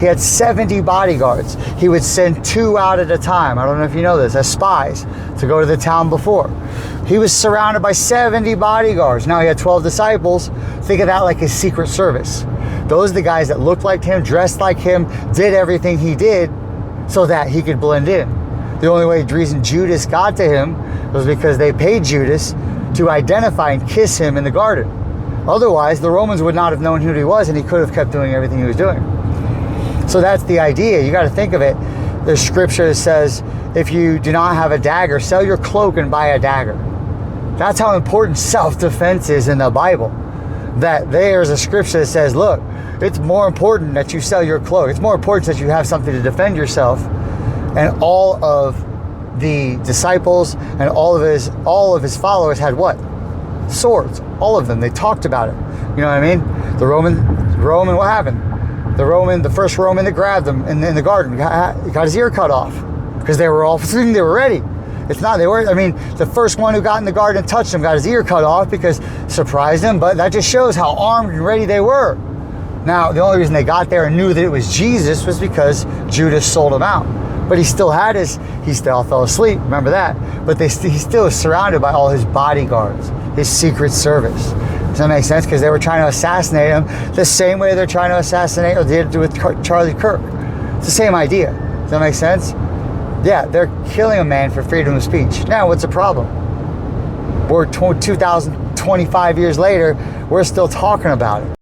He had 70 bodyguards. He would send 2 out at a time. I don't know if you know this, as spies to go to the town before. He was surrounded by 70 bodyguards. Now he had 12 disciples. Think of that like his secret service. Those are the guys that looked like him, dressed like him, did everything he did so that he could blend in. The only reason Judas got to him was because they paid Judas to identify and kiss him in the garden. Otherwise, the Romans would not have known who he was, and he could have kept doing everything he was doing. So that's the idea. You got to think of it. There's scripture that says, if you do not have a dagger, sell your cloak and buy a dagger. That's how important self-defense is in the Bible. That there's a scripture that says, look, it's more important that you sell your cloak. It's more important that you have something to defend yourself. And all of the disciples and all of his followers had what? Swords. All of them. They talked about it. You know what I mean? The Roman, what happened? The first Roman that grabbed him in the garden got his ear cut off because they were all thinking they were ready. The first one who got in the garden and touched him got his ear cut off because surprised him, but that just shows how armed and ready they were. Now, the only reason they got there and knew that it was Jesus was because Judas sold him out. But he still fell asleep, remember that. But he still was surrounded by all his bodyguards, his secret service. Does that make sense? Because they were trying to assassinate him the same way they're trying to assassinate or did with Charlie Kirk. It's the same idea. Does that make sense? Yeah, they're killing a man for freedom of speech. Now, what's the problem? We're 2025 years later, we're still talking about it.